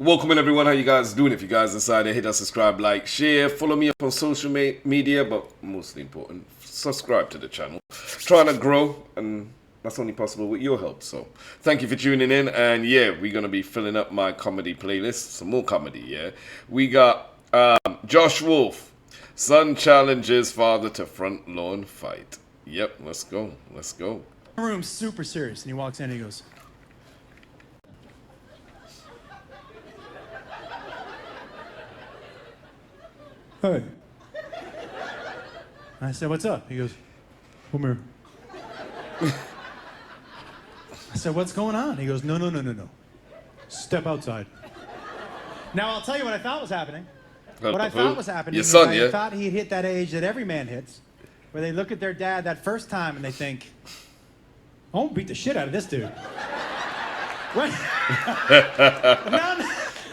welcome in everyone. How you guys doing? If you guys decided, hit that subscribe, like, share, follow me up on social media, but mostly important, subscribe to the channel. Trying to grow, and that's only possible with your help. So thank you for tuning in. And yeah, we're gonna be filling up my comedy playlist. Some more comedy. Yeah, we got Josh Wolf. Son challenges father to front lawn fight. Yep, let's go. Let's go. Room's super serious, and he walks in and he goes, "Hey." And I said, "What's up?" He goes, "Come here." I said, "What's going on?" He goes, No. Step outside." Now, I'll tell you what I thought was happening. What I thought was happening Your son, I thought he hit that age that every man hits, where they look at their dad that first time and they think, "I won't beat the shit out of this dude." Right?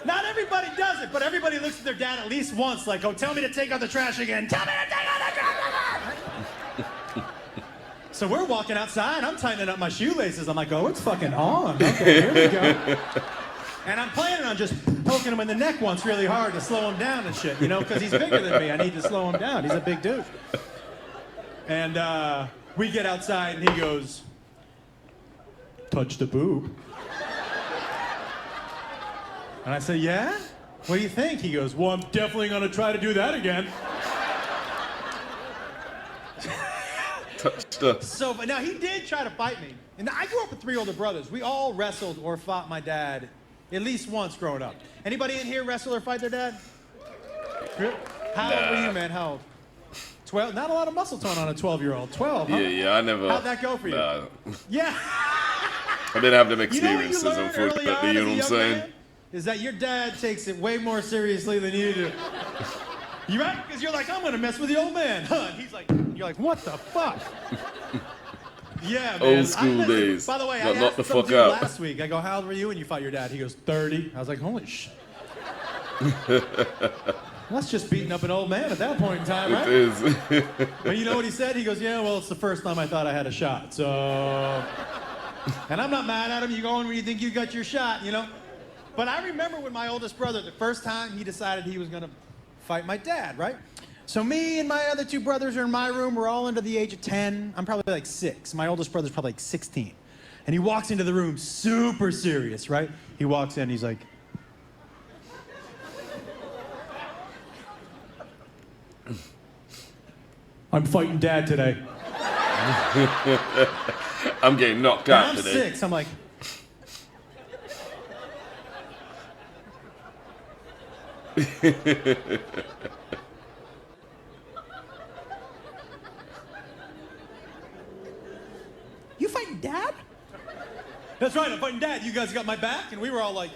Not everybody does it, but everybody looks at their dad at least once, like, "Oh, tell me to take out the trash again. Tell me to take out the trash again." So we're walking outside. I'm tightening up my shoelaces. I'm like, "Oh, it's fucking on. Okay, here we go." And I'm planning on just poking him in the neck once really hard to slow him down and shit, you know, because he's bigger than me. I need to slow him down. He's a big dude. And we get outside, and he goes, "Touch the boob." And I say, "Yeah? What do you think?" He goes, "Well, I'm definitely going to try to do that again." So, but now he did try to fight me. And I grew up with 3 older brothers. We all wrestled or fought my dad at least once growing up. Anybody in here wrestle or fight their dad? How old were you, man? How old? 12? Not a lot of muscle tone on a 12-year-old. 12, huh? Yeah, I never. How'd that go for you? Nah. Yeah. I didn't have them experiences, you know what you learn unfortunately. early on You know as a what I'm young saying? man? Is that your dad takes it way more seriously than you do. You right? Because you're like, "I'm going to mess with the old man." Huh? And he's like, you're like, "What the fuck?" Yeah, man. Old school days. By the way, Got I knocked asked the some fuck dude out. last week. I go, "How old were you when you fought your dad?" He goes, 30. I was like, "Holy shit." That's just beating up an old man at that point in time, right? It is. But you know what he said? He goes, "Yeah, well, it's the first time I thought I had a shot, so..." And I'm not mad at him. You go in when you think you got your shot, you know? But I remember when my oldest brother, the first time he decided he was going to fight my dad, right? So me and my other 2 brothers are in my room. We're all under the age of 10. I'm probably like 6. My oldest brother's probably like 16. And he walks into the room super serious, right? He walks in, he's like, "I'm fighting Dad today." I'm getting knocked out I'm today. 6. I'm like, "You fighting Dad?" "That's right, I'm fighting Dad. You guys got my back?" And we were all like,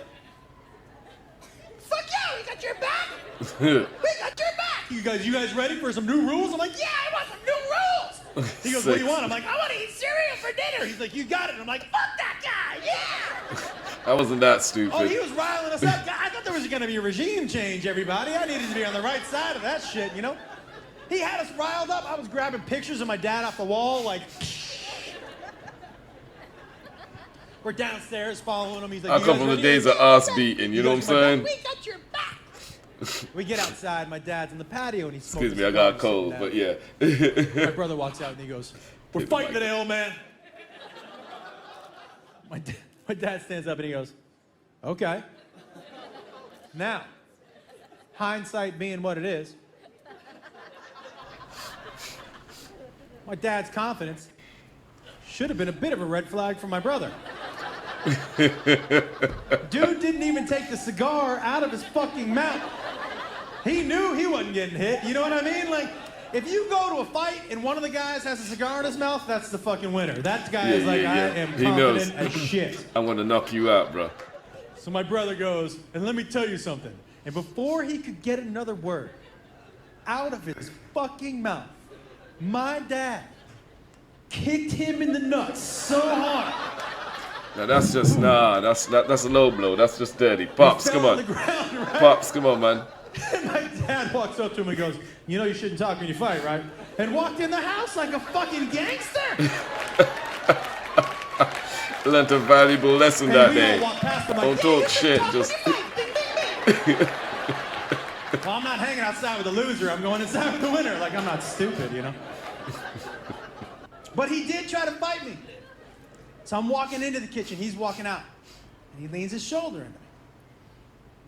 "Fuck yeah, we got your back. We got your back. You guys ready for some new rules?" I'm like, "Yeah, I want some new rules." He goes, "What do you want?" I'm like, "I want to eat cereal for dinner." He's like, "You got it." I'm like, "Fuck that guy, yeah." I wasn't that stupid. Oh, he was riling us up. I thought there was going to be a regime change, everybody. I needed to be on the right side of that shit, you know? He had us riled up. I was grabbing pictures of my dad off the wall, like... We're downstairs following him. He's like, I come from the days of ass beating, you know what I'm saying? "We got your back." We get outside. My dad's in the patio, and he's smoking. Excuse me, I got a cold, but yeah. My brother walks out, and he goes, "We're fighting today, old man." My dad stands up, and he goes, "Okay." Now, hindsight being what it is, my dad's confidence should have been a bit of a red flag for my brother. Dude didn't even take the cigar out of his fucking mouth. He knew he wasn't getting hit. You know what I mean? Like, if you go to a fight and one of the guys has a cigar in his mouth, that's the fucking winner. That guy is like, yeah. "I am He knows. confident as shit." I'm gonna knock you out, bro. So my brother goes, "And let me tell you something." And before he could get another word out of his fucking mouth, my dad kicked him in the nuts so hard. Now that's just that's a low blow. That's just dirty. Pops, He come fell on. the ground, right? Pops, come on, man. And my dad walks up to him and goes, "You know you shouldn't talk when you fight, right?" And walked in the house like a fucking gangster. Learned a valuable lesson And that we all day. walked past him like, Don't "Yeah, talk you shit, shouldn't talk just when you fight. Ding, ding, Well, I'm not hanging outside with a loser. I'm going inside with the winner. Like, I'm not stupid, you know? But he did try to fight me. So I'm walking into the kitchen. He's walking out. And he leans his shoulder into me.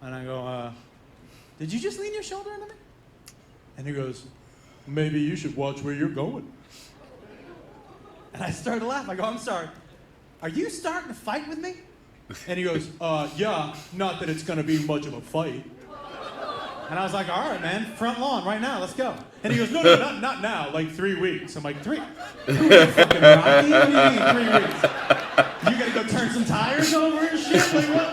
And I go, did you just lean your shoulder into me? And he goes, maybe you should watch where you're going. And I started to laugh. I go, I'm sorry. Are you starting to fight with me? And he goes, yeah, not that it's going to be much of a fight. And I was like, all right, man, front lawn right now, let's go. And he goes, no, not now, like 3 weeks. I'm like, 3? Fucking Rocky? What do you mean 3 weeks? You gotta go turn some tires over and shit? Like what?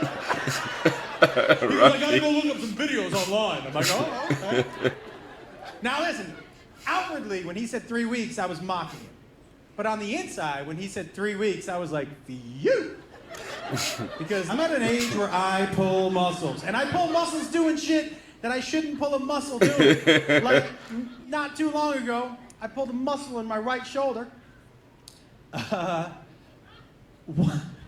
He goes, I gotta go look up some videos online. I'm like, oh, okay. Now listen, outwardly, when he said 3 weeks, I was mocking him. But on the inside, when he said 3 weeks, I was like, phew. Because I'm at an age where I pull muscles. And I pull muscles doing shit that I shouldn't pull a muscle doing. Like, not too long ago, I pulled a muscle in my right shoulder.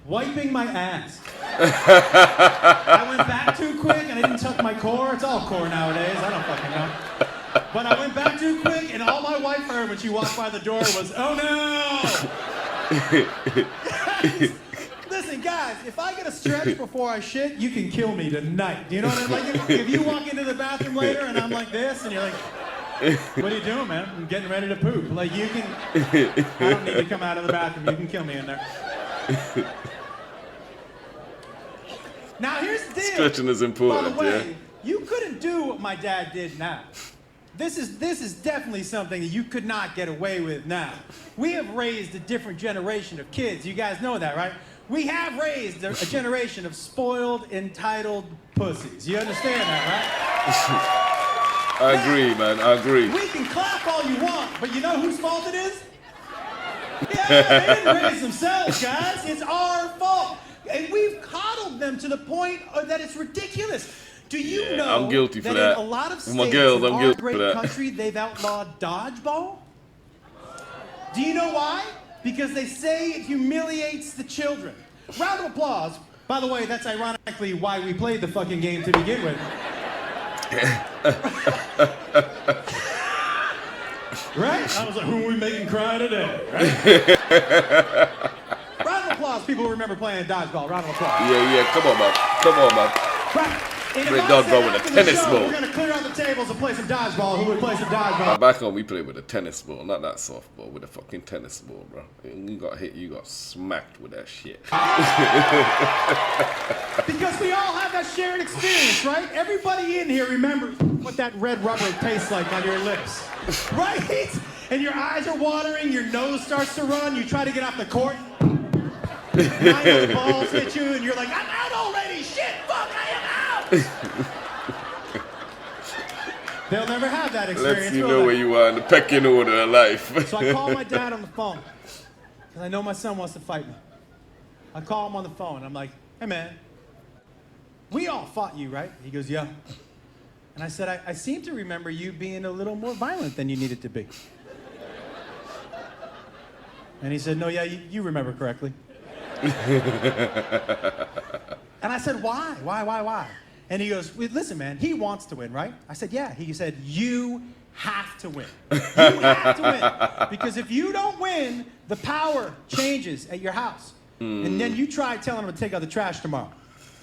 Wiping my ass. I went back too quick and I didn't tuck my core. It's all core nowadays. I don't fucking know. But I went back too quick and all my wife heard when she walked by the door was, oh no! Listen, guys, if I get a stretch before I shit, you can kill me tonight. Do you know what I mean? Like, if you walk into the bathroom later and I'm like this, and you're like, what are you doing, man? I'm getting ready to poop. Like, you can, I don't need to come out of the bathroom. You can kill me in there. Now, here's the deal. Stretching is important, by the way, yeah. You couldn't do what my dad did now. This is definitely something that you could not get away with now. We have raised a different generation of kids. You guys know that, right? We have raised a generation of spoiled, entitled pussies. You understand that, right? I agree, man. I agree. We can clap all you want, but you know whose fault it is? Yeah, they didn't raise themselves, guys. It's our fault. And we've coddled them to the point that it's ridiculous. Do you know I'm guilty for that in a lot of states my girls, in I'm our guilty great for that. country, they've outlawed dodgeball? Do you know why? Because they say it humiliates the children. Round of applause. By the way, that's ironically why we played the fucking game to begin with. Right? I was like, who are we making cry today? Right? Round of applause. People who remember playing dodgeball. Round of applause. Yeah, come on, man. Come on, man. Right. And if Play I dodgeball said with a after the tennis show, ball. we're going to clear out the tables and play some dodgeball. Who would play some dodgeball? Back home, we played with a tennis ball, not that softball, with a fucking tennis ball, bro. You got hit, you got smacked with that shit. Because we all have that shared experience, right? Everybody in here remembers what that red rubber tastes like on your lips, right? And your eyes are watering, your nose starts to run, you try to get off the court. 9 other balls hit you, and you're like, I'm out already! Shit! Fuck, I am out! They'll never have that experience. Lets you know where you are in the pecking order of life. So I call my dad on the phone, because I know my son wants to fight me. I call him on the phone, I'm like, hey man, we all fought you, right? He goes, yeah. And I said, I seem to remember you being a little more violent than you needed to be. And he said, no, yeah, you remember correctly. And I said, why? Why? And he goes, well, listen, man, he wants to win, right? I said, yeah. He said, you have to win. You have to win. Because if you don't win, the power changes at your house. And then you try telling him to take out the trash tomorrow.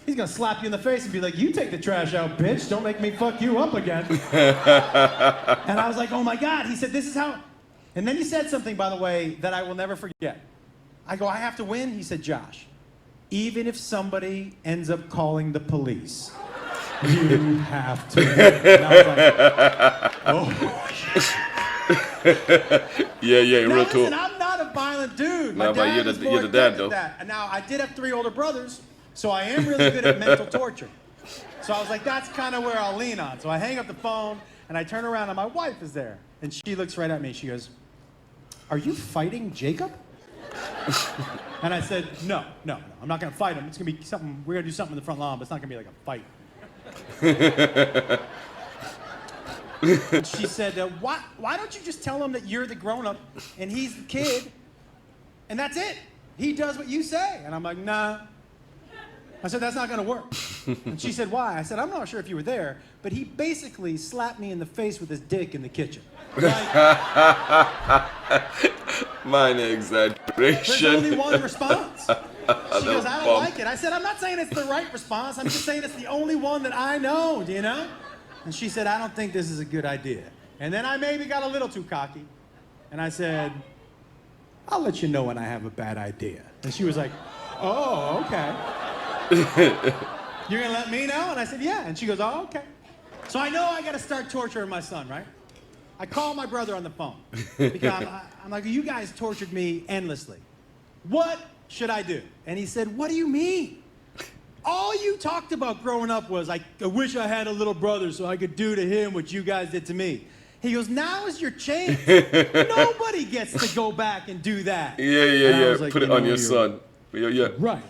He's going to slap you in the face and be like, you take the trash out, bitch. Don't make me fuck you up again. And I was like, oh, my God. He said, this is how... And then he said something, by the way, that I will never forget. I go, I have to win? He said, Josh, even if somebody ends up calling the police, you have to win. And I was like, oh. Yeah, Now, real listen, talk. I'm not a violent dude. No, My but dad you're was the more dad, adept though. at that. And now, I did have 3 older brothers, so I am really good at mental torture. So I was like, that's kind of where I'll lean on. So I hang up the phone, and I turn around, and my wife is there. And she looks right at me. She goes, are you fighting Jacob? And I said, no, I'm not going to fight him. It's going to be something, we're going to do something in the front lawn, but it's not going to be like a fight. And she said, why don't you just tell him that you're the grown-up and he's the kid, and that's it. He does what you say. And I'm like, nah. I said, that's not going to work. And she said, why? I said, I'm not sure if you were there, but he basically slapped me in the face with his dick in the kitchen. Like, Minor exaggeration. there's only one response. She goes, I don't like it. I said, I'm not saying it's the right response. I'm just saying it's the only one that I know, do you know? And she said, I don't think this is a good idea. And then I maybe got a little too cocky. And I said, I'll let you know when I have a bad idea. And she was like, oh, okay. You're gonna let me know? And I said, yeah. And she goes, oh, okay. So I know I gotta start torturing my son, right? I call my brother on the phone because I'm like, you guys tortured me endlessly. What should I do? And he said, what do you mean? All you talked about growing up was, I wish I had a little brother so I could do to him what you guys did to me. He goes, now is your chance. Nobody gets to go back and do that. Yeah. Like, put it on your son. Yeah. Right.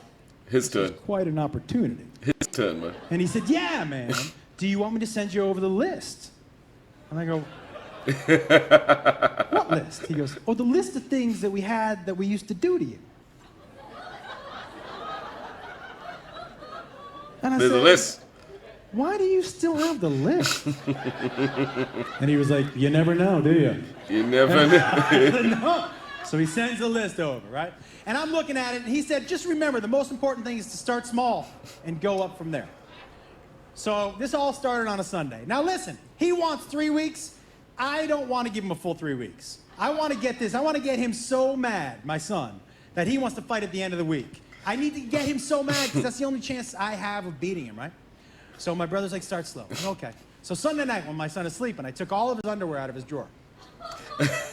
His turn. It's quite an opportunity. His turn, man. And he said, yeah, man. Do you want me to send you over the list? And I go, what list? He goes, oh, the list of things that we had that we used to do to you. And I There's said, a list. why do you still have the list? And he was like, you never know, do you? You never know. No. So he sends the list over, right? And I'm looking at it, and he said, just remember, the most important thing is to start small and go up from there. So this all started on a Sunday. Now listen, he wants 3 weeks. I don't want to give him a full 3 weeks. I want to get him so mad, my son, that he wants to fight at the end of the week. I need to get him so mad because that's the only chance I have of beating him, right? So my brother's like, start slow. Okay. So Sunday night when my son is sleeping, I took all of his underwear out of his drawer.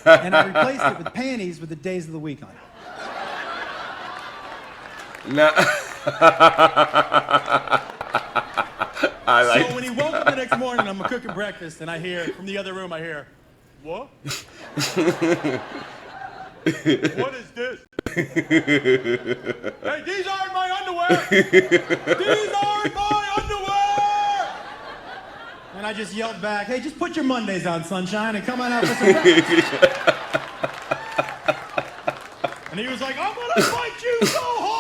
And I replaced it with panties with the days of the week on it. Nah. So when he woke up the next morning, I'm cooking breakfast, and I hear, from the other room, I hear, what? What is this? Hey, these aren't my underwear! These aren't my underwear! And I just yelled back, hey, just put your Mondays on, sunshine, and come on out for some breakfast. And he was like, I'm gonna fight you so hard!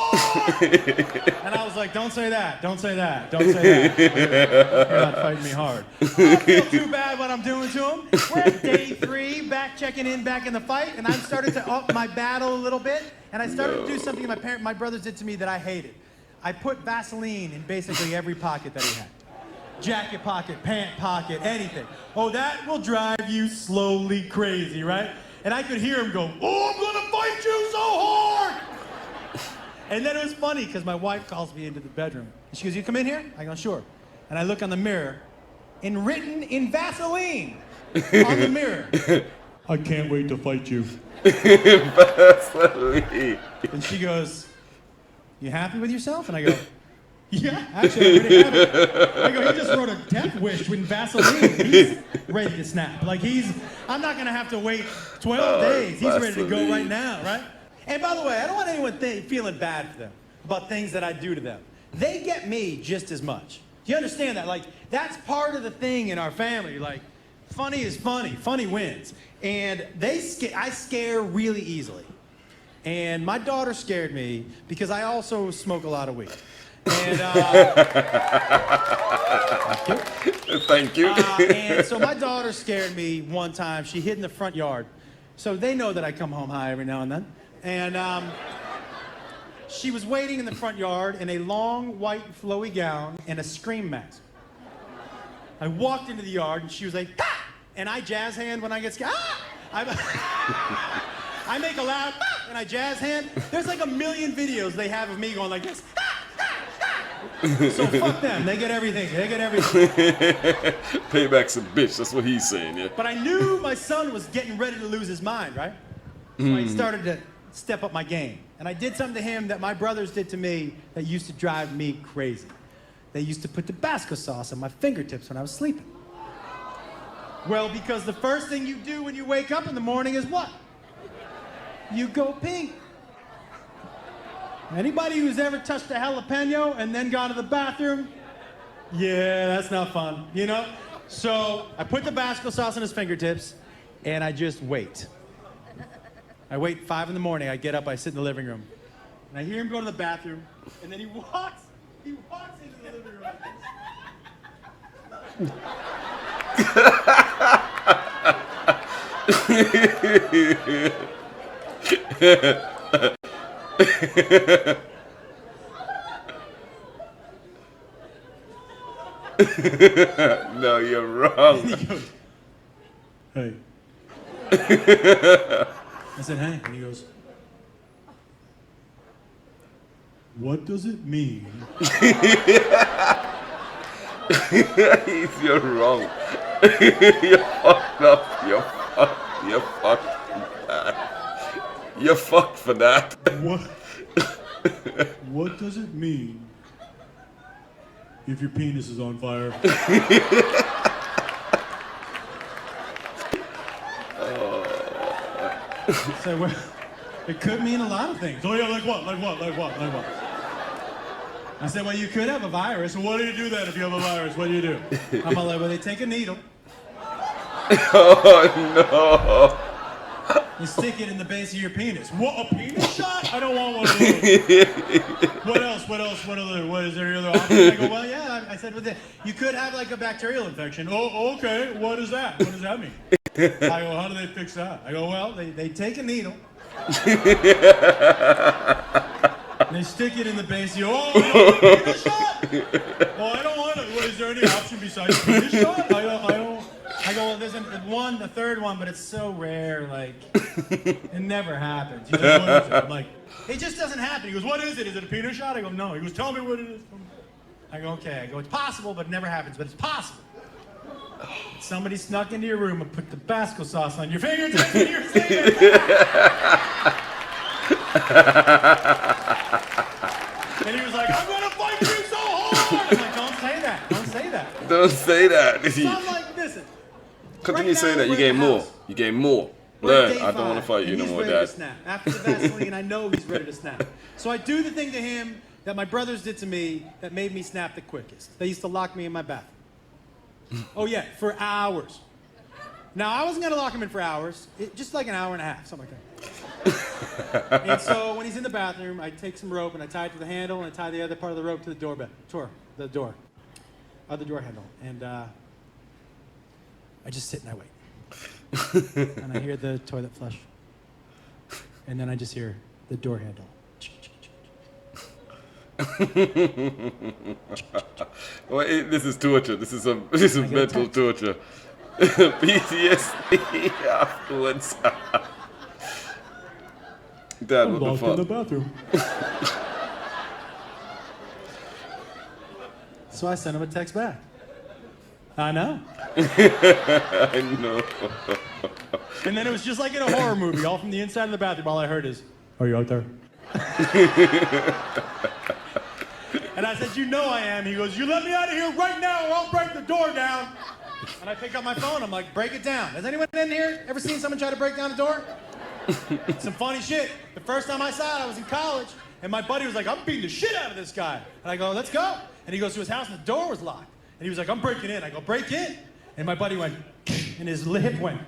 And I was like, don't say that, don't say that, don't say that. You're not fighting me hard. I don't feel too bad what I'm doing to him. We're at day 3, checking in back in the fight, and I've started to up my battle a little bit, and I started to do something my brothers did to me that I hated. I put Vaseline in basically every pocket that he had. Jacket pocket, pant pocket, anything. Oh, that will drive you slowly crazy, right? And I could hear him go, oh, I'm gonna fight you so hard! And then it was funny, because my wife calls me into the bedroom. And she goes, you come in here? I go, sure. And I look on the mirror, and written in Vaseline on the mirror, I can't wait to fight you. Vaseline. And she goes, you happy with yourself? And I go, yeah, actually, I already have it. I go, he just wrote a death wish with Vaseline. He's ready to snap. Like I'm not going to have to wait 12 days. He's ready to go right now, right? And by the way, I don't want anyone feeling bad for them about things that I do to them. They get me just as much. Do you understand that? Like, that's part of the thing in our family. Like, funny is funny. Funny wins. And I scare really easily. And my daughter scared me because I also smoke a lot of weed. And, thank you. And so my daughter scared me one time. She hid in the front yard. So they know that I come home high every now and then. And she was waiting in the front yard in a long, white, flowy gown and a scream mask. I walked into the yard, and she was like, ah! And I jazz hand when I get scared. Ah! I make a loud, ah! And I jazz hand. There's like 1 million videos they have of me going like this. Ah! So fuck them. They get everything. They get everything. Payback's a bitch. That's what he's saying, yeah. But I knew my son was getting ready to lose his mind, right? So I started to step up my game. And I did something to him that my brothers did to me that used to drive me crazy. They used to put Tabasco sauce on my fingertips when I was sleeping. Well, because the first thing you do when you wake up in the morning is what? You go pee. Anybody who's ever touched a jalapeno and then gone to the bathroom? Yeah, that's not fun, you know? So I put Tabasco sauce on his fingertips, and I just wait. I wait 5 in the morning, I get up, I sit in the living room, and I hear him go to the bathroom, and then he walks He walks into the living room. No, you're wrong. And he goes, hey. I said, hey. And he goes, what does it mean? You're wrong. You're fucked up. You're fucked. You're fucked for that. What does it mean if your penis is on fire? So, well, it could mean a lot of things. Oh yeah, like what? Like what? Like what? Like what? I said, well, you could have a virus. Well, what do you do then if you have a virus? What do you do? I'm like, well, they take a needle. Oh no. You stick it in the base of your penis. What, a penis shot? I don't want one of those. What else? What else? What is there any other option? I go, well, yeah. I said, well, you could have like a bacterial infection. Oh, okay. What is that? What does that mean? I go, how do they fix that? I go, well, they take a needle. And they stick it in the base. You go, oh, no, penis shot? Well, I don't want it. Well, is there any option besides penis shot? I go, well, there's a third one, but it's so rare, like, it never happens. He's like, what is it? I'm like, it just doesn't happen. He goes, what is it? Is it a penis shot? I go, no. He goes, tell me what it is. I go, okay. I go, it's possible, but it never happens, but it's possible. Somebody snuck into your room and put Tabasco sauce on your fingertips and you're saying And he was like, I'm gonna fight you so hard! I'm like, don't say that. Don't say that. Don't say that. So I'm like, listen. Continue right saying that. You gain more. You gain more. Learn. I don't want to fight you no more, Dad. Snap. After the Vaseline, I know he's ready to snap. So I do the thing to him that my brothers did to me that made me snap the quickest. They used to lock me in my bathroom. Oh yeah, for hours. Now I wasn't gonna lock him in for hours, just like an hour and a half, something like that. And so when he's in the bathroom, I take some rope and I tie it to the handle and I tie the other part of the rope to the door handle. And I just sit and I wait. And I hear the toilet flush. And then I just hear the door handle. Well, this is torture. This is mental torture. PTSD afterwards. Dad, what the fuck? In the bathroom. So I sent him a text back. I know. I know. And then it was just like in a horror movie, all from the inside of the bathroom. All I heard is, "Are you out there?" And I said, you know I am. He goes, you let me out of here right now or I'll break the door down. And I pick up my phone. I'm like, break it down. Has anyone in here ever seen someone try to break down a door? Some funny shit. The first time I saw it, I was in college. And my buddy was like, I'm beating the shit out of this guy. And I go, let's go. And he goes to his house and the door was locked. And he was like, I'm breaking in. I go, break in. And my buddy went, and his lip went,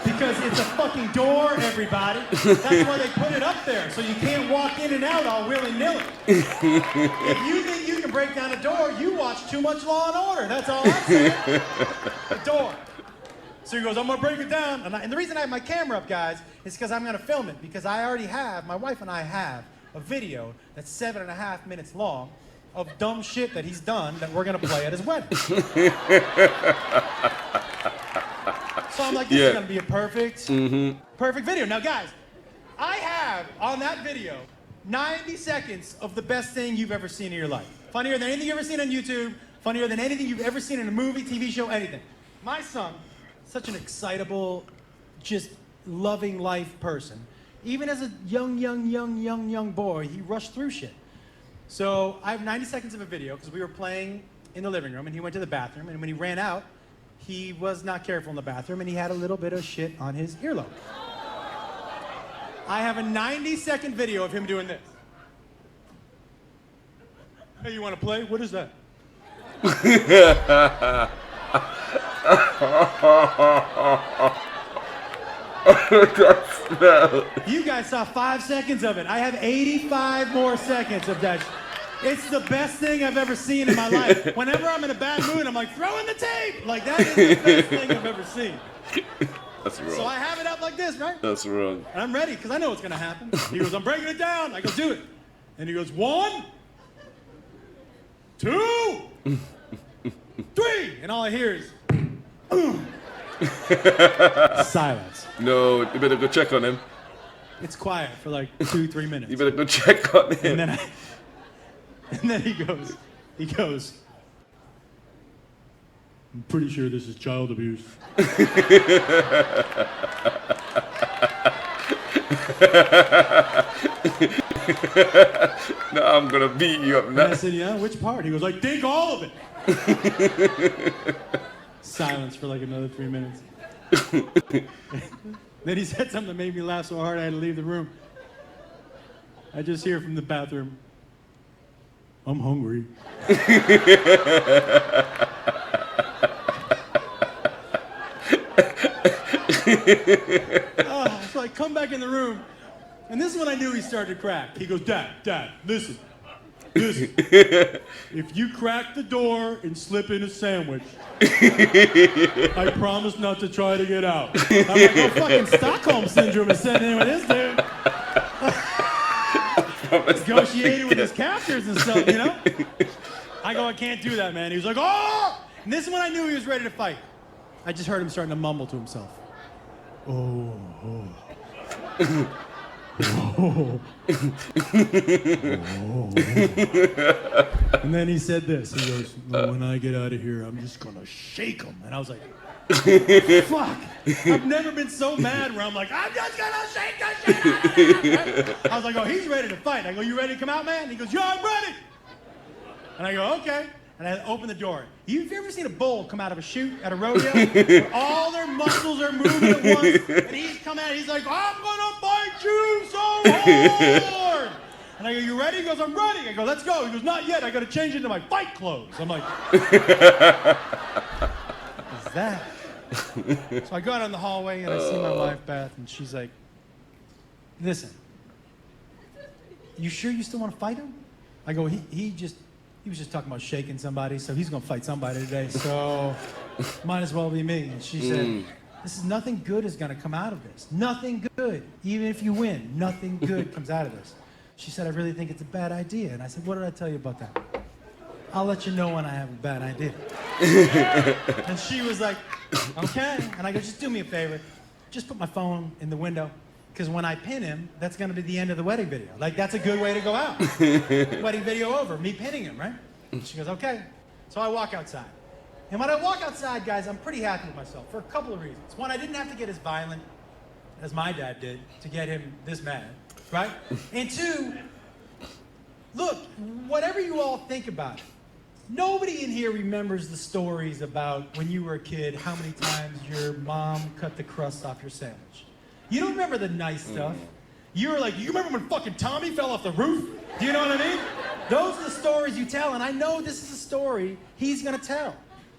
because it's a fucking door, everybody. That's why they put it up there, so you can't walk in and out all willy-nilly. If you think you can break down a door, you watch too much Law and Order. That's all I'm saying. The door. So he goes, I'm gonna break it down. And the reason I have my camera up, guys, is because I'm gonna film it, because I already have, my wife and I have, a video that's 7.5 minutes long of dumb shit that he's done that we're gonna play at his wedding. So I'm like, this is gonna be a perfect video. Now guys, I have on that video 90 seconds of the best thing you've ever seen in your life. Funnier than anything you've ever seen on YouTube, funnier than anything you've ever seen in a movie, TV show, anything. My son, such an excitable, just loving life person. Even as a young boy, he rushed through shit. So I have 90 seconds of a video because we were playing in the living room and he went to the bathroom, and when he ran out, he was not careful in the bathroom and he had a little bit of shit on his earlobe. I have a 90-second video of him doing this. Hey, you want to play? What is that? You guys saw 5 seconds of it. I have 85 more seconds of that. It's the best thing I've ever seen in my life. Whenever I'm in a bad mood, I'm like, throw in the tape. Like, that is the best thing I've ever seen. That's wrong. So I have it up like this, right? That's wrong. And I'm ready, because I know what's going to happen. He goes, I'm breaking it down. I go, do it. And he goes, 1, 2, 3. And all I hear is, silence. No, you better go check on him. It's quiet for like 2-3 minutes. You better go check on him. And then he goes, I'm pretty sure this is child abuse. No, I'm gonna beat you up now. And I said, yeah, which part? He goes, I think all of it. Silence for like another 3 minutes. Then he said something that made me laugh so hard I had to leave the room. I just hear from the bathroom, I'm hungry. So I come back in the room, and this is when I knew he started to crack. He goes, Dad, listen. If you crack the door and slip in a sandwich, I promise not to try to get out. I'm like, oh, fucking Stockholm Syndrome is setting in with this dude. Negotiating with his captors and stuff, you know? I go, I can't do that, man. He was like, oh! And this is when I knew he was ready to fight. I just heard him starting to mumble to himself. Oh. And then he said this. He goes, well, when I get out of here, I'm just going to shake him. And I was like, fuck. I've never been so mad where I'm like, I'm just going to shake the shit out of him. Right? I was like, oh, he's ready to fight. I go, you ready to come out, man? And he goes, yeah, I'm ready. And I go, okay. And I open the door. You've ever seen a bull come out of a chute at a rodeo? Where all their muscles are moving at once. And he's coming out, he's like, I'm going to fight you so hard. And I go, you ready? He goes, I'm ready. I go, let's go. He goes, not yet. I got to change into my fight clothes. I'm like, what's that? So I go out in the hallway and I see my wife, Beth, and she's like, listen, you sure you still want to fight him? I go, he was just talking about shaking somebody, so he's going to fight somebody today, so might as well be me. And she said, this is nothing good is going to come out of this. Nothing good. Even if you win, nothing good comes out of this. She said, I really think it's a bad idea. And I said, what did I tell you about that? I'll let you know when I have a bad idea. And she was like, okay. And I go, just do me a favor. Just put my phone in the window. Because when I pin him, that's going to be the end of the wedding video. Like, that's a good way to go out. Wedding video over, me pinning him, right? And she goes, okay. So I walk outside. And when I walk outside, guys, I'm pretty happy with myself for a couple of reasons. One, I didn't have to get as violent as my dad did to get him this mad, right? And two, look, whatever you all think about it, nobody in here remembers the stories about when you were a kid, how many times your mom cut the crust off your sandwich. You don't remember the nice stuff. You were like, you remember when fucking Tommy fell off the roof? Do you know what I mean? Those are the stories you tell, and I know this is a story he's gonna tell.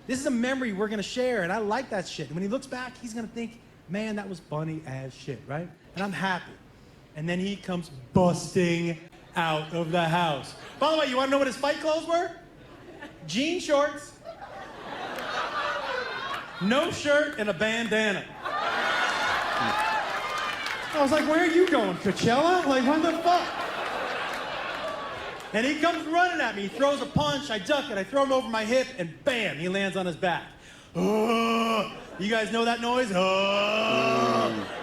This is a memory we're gonna share, and I like that shit. And when he looks back, he's gonna think, man, that was funny as shit, right? And I'm happy. And then he comes busting out of the house. By the way, you wanna know what his fight clothes were? Jean shorts, no shirt, and a bandana. I was like, where are you going, Coachella? Like, what the fuck? And he comes running at me. He throws a punch. I duck it. I throw him over my hip, and bam, he lands on his back. You guys know that noise?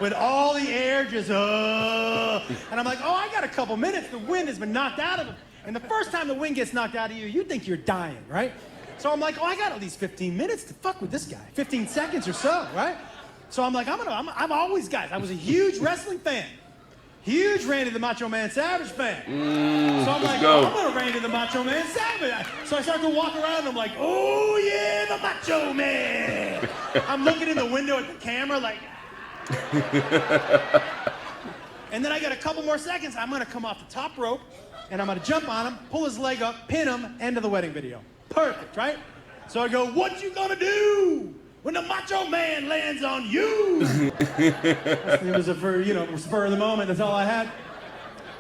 With all the air just, And I'm like, oh, I got a couple minutes. The wind has been knocked out of him. And the first time the wind gets knocked out of you, you think you're dying, right? So I'm like, oh, I got at least 15 minutes to fuck with this guy. 15 seconds or so, right? So I'm like, I'm always, guys, I was a huge wrestling fan. Huge Randy the Macho Man Savage fan. So I'm like, oh, I'm gonna Randy the Macho Man Savage. So I start to walk around and I'm like, oh yeah, the Macho Man. I'm looking in the window at the camera like, and then I got a couple more seconds. I'm gonna come off the top rope and I'm gonna jump on him, pull his leg up, pin him, end of the wedding video. Perfect, right? So I go, what you gonna do when the Macho Man lands on you? It was spur of the moment. That's all I had.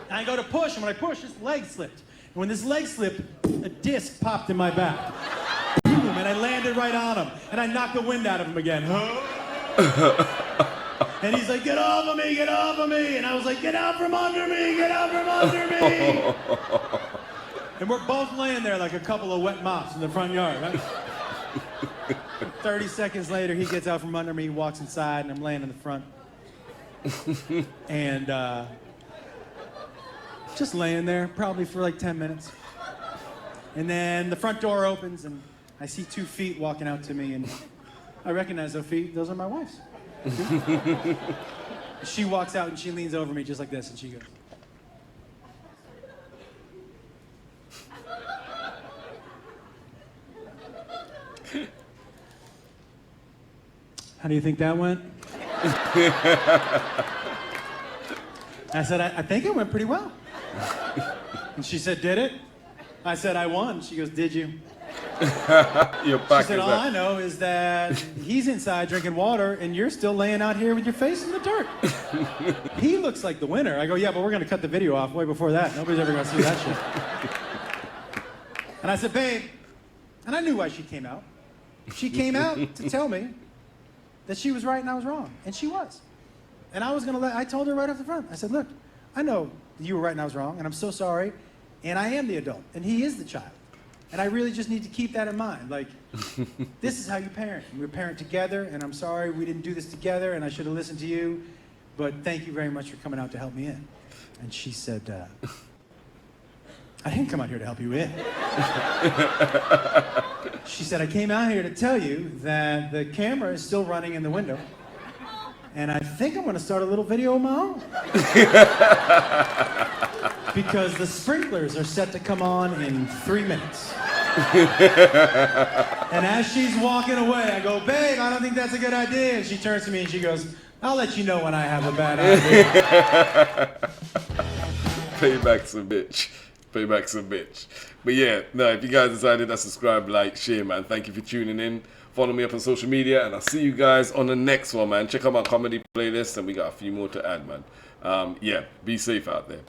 And I go to push, and when I push, his leg slipped. And when this leg slipped, a disc popped in my back. Boom, and I landed right on him. And I knocked the wind out of him again. And he's like, get off of me, get off of me. And I was like, get out from under me, get out from under me. And we're both laying there like a couple of wet mops in the front yard, right? 30 seconds later, he gets out from under me, walks inside, and I'm laying in the front. And just laying there, probably for like 10 minutes. And then the front door opens, and I see 2 feet walking out to me, and I recognize those feet. Those are my wife's. She walks out, and she leans over me just like this, and she goes, how do you think that went? I said, I think it went pretty well. And she said, did it? I said, I won. She goes, did you? Your back She said, all I know is that he's inside drinking water and you're still laying out here with your face in the dirt. He looks like the winner. I go, yeah, but we're going to cut the video off way before that. Nobody's ever going to see that shit. And I said, babe, and I knew why she came out. She came out to tell me that she was right and I was wrong. And she was. And I was going to I told her right off the front. I said, look, I know you were right and I was wrong, and I'm so sorry. And I am the adult, and he is the child. And I really just need to keep that in mind. Like, this is how you parent. We parent together, and I'm sorry we didn't do this together, and I should have listened to you. But thank you very much for coming out to help me in. And she said, I didn't come out here to help you in. She said, I came out here to tell you that the camera is still running in the window. And I think I'm going to start a little video of my own. Because the sprinklers are set to come on in 3 minutes. And as she's walking away, I go, babe, I don't think that's a good idea. And she turns to me and she goes, I'll let you know when I have a bad idea. Payback's a bitch. Payback's a bitch. But yeah, no, if you guys decided to subscribe, like, share, man. Thank you for tuning in. Follow me up on social media, and I'll see you guys on the next one, man. Check out my comedy playlist, and we got a few more to add, man. Yeah, be safe out there.